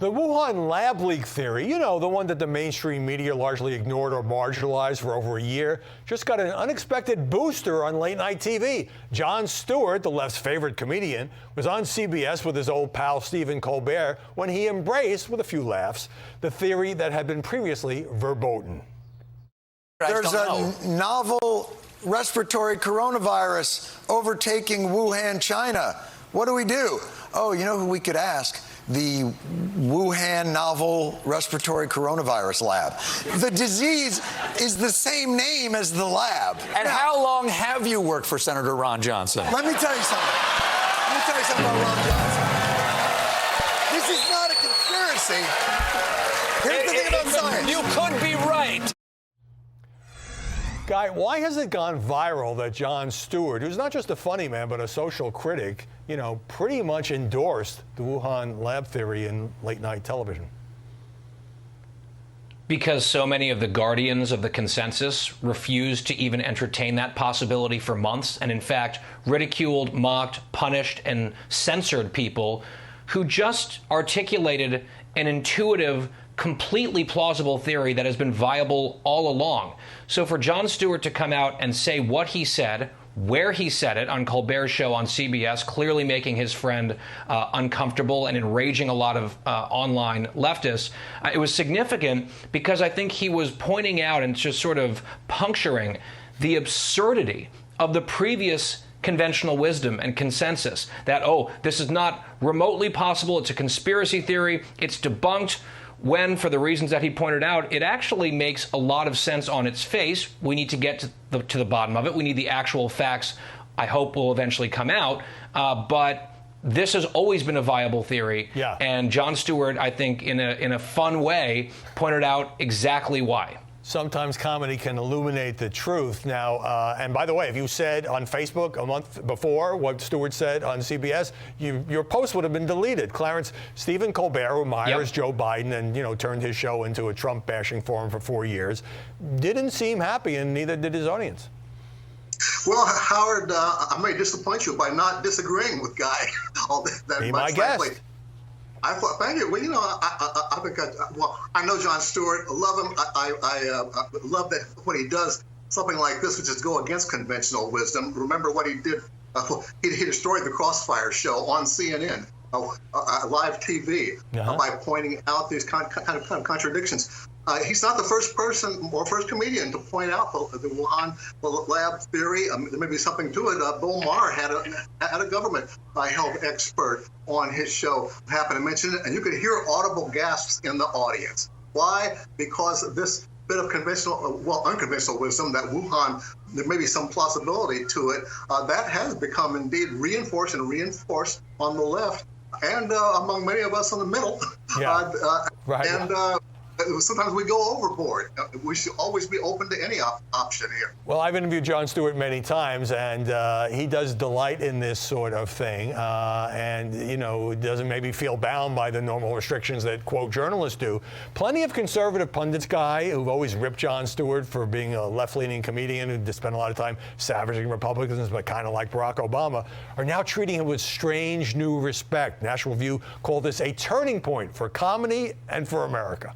The Wuhan lab leak theory, you know, the one that the mainstream media largely ignored or marginalized for over a year, just got an unexpected booster on late night TV. Jon Stewart, the left's favorite comedian, was on CBS with his old pal Stephen Colbert when he embraced, with a few laughs, the theory that had been previously verboten. There's a novel respiratory coronavirus overtaking Wuhan, China. What do? Oh, you know who we could ask? The Wuhan novel respiratory coronavirus lab. The disease is the same name as the lab. And how long have you worked for Senator Ron Johnson? Let me tell you something. About Ron Johnson. This is not a conspiracy. Here's the thing about science. You could be right. Guy, why has it gone viral that Jon Stewart, who's not just a funny man but a social critic, you know, pretty much endorsed the Wuhan lab theory in late night television? Because so many of the guardians of the consensus refused to even entertain that possibility for months, and in fact ridiculed, mocked, punished, and censored people who just articulated an intuitive, completely plausible theory that has been viable all along. So for Jon Stewart to come out and say what he said, where he said it on Colbert's show on CBS, clearly making his friend uncomfortable and enraging a lot of online leftists, it was significant because I think he was pointing out and just sort of puncturing the absurdity of the previous conventional wisdom and consensus that, oh, this is not remotely possible, it's a conspiracy theory, it's debunked, when, for the reasons that he pointed out, it actually makes a lot of sense on its face. We need to get to the bottom of it. We need the actual facts, I hope, will eventually come out. But this has always been a viable theory. Yeah. And Jon Stewart, I think, in a fun way, pointed out exactly why. Sometimes comedy can illuminate the truth. Now, and by the way, if you said on Facebook a month before what Stewart said on CBS, your post would have been deleted. Clarence, Stephen Colbert, who admires Joe Biden and, you know, turned his show into a Trump bashing forum for 4 years, didn't seem happy, and neither did his audience. Well, Howard, I may disappoint you by not disagreeing with Guy all that Be much. my guest. I thought, thank you. Well, you know, I think, I know Jon Stewart. I love him. I love that when he does something like this, which is go against conventional wisdom. Remember what he did? He destroyed the Crossfire show on CNN, live TV, by pointing out these kind of contradictions. He's not the first person or first comedian to point out the Wuhan lab theory. There may be something to it. Bill Maher had a government health expert on his show. I happened to mention it, and you could hear audible gasps in the audience. Why? Because of this bit of unconventional wisdom that Wuhan, there may be some plausibility to it. That has become indeed reinforced on the left and among many of us in the middle. Yeah. Sometimes we go overboard. We should always be open to any option here. Well, I've interviewed Jon Stewart many times, and he does delight in this sort of thing, and, you know, doesn't maybe feel bound by the normal restrictions that, quote, journalists do. Plenty of conservative pundits, Guy, who've always ripped Jon Stewart for being a left-leaning comedian who spent a lot of time savaging Republicans, but kind of like Barack Obama, are now treating him with strange new respect. National Review called this a turning point for comedy and for America.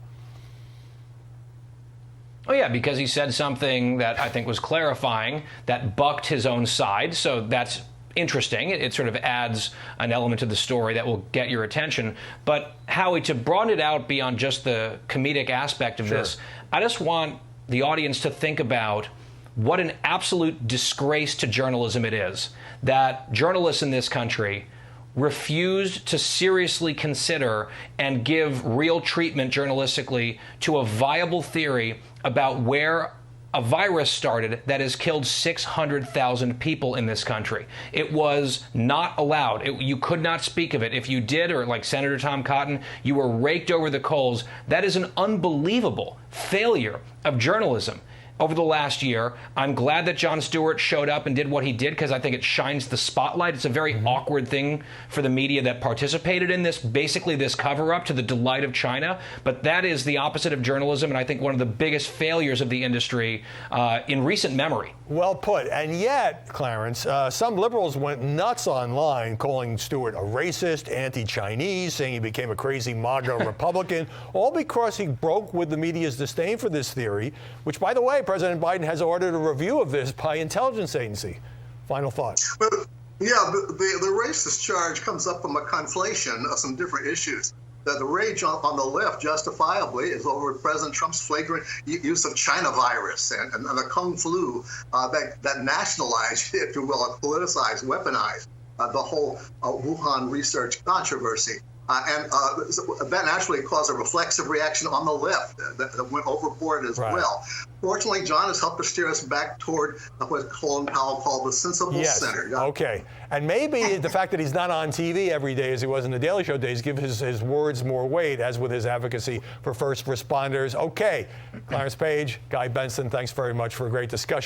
Oh, yeah, because he said something that I think was clarifying, that bucked his own side. So that's interesting. It sort of adds an element to the story that will get your attention. But Howie, to broaden it out beyond just the comedic aspect of this, I just want the audience to think about what an absolute disgrace to journalism it is that journalists in this country refused to seriously consider and give real treatment journalistically to a viable theory about where a virus started that has killed 600,000 people in this country. It was not allowed. You could not speak of it. If you did, or like Senator Tom Cotton, you were raked over the coals. That is an unbelievable failure of journalism over the last year. I'm glad that Jon Stewart showed up and did what he did because I think it shines the spotlight. It's a very awkward thing for the media that participated in this, basically this cover-up to the delight of China. But that is the opposite of journalism, and I think one of the biggest failures of the industry in recent memory. Well put. And yet, Clarence, some liberals went nuts online calling Stewart a racist, anti-Chinese, saying he became a crazy MAGA Republican, all because he broke with the media's disdain for this theory, which, by the way, President Biden has ordered a review of this by intelligence agency. Final thoughts. Well, yeah, the racist charge comes up from a conflation of some different issues. The rage on the left, justifiably, is over President Trump's flagrant use of China virus and the Kung flu that nationalized, if you will, politicized, weaponized the whole Wuhan research controversy. And that naturally caused a reflexive reaction on the left that went overboard as well. Fortunately, John has helped to steer us back toward what Colin Powell called the sensible center. Okay. And maybe the fact that he's not on TV every day as he was in the Daily Show days gives his words more weight, as with his advocacy for first responders. Okay. Clarence Page, Guy Benson, thanks very much for a great discussion.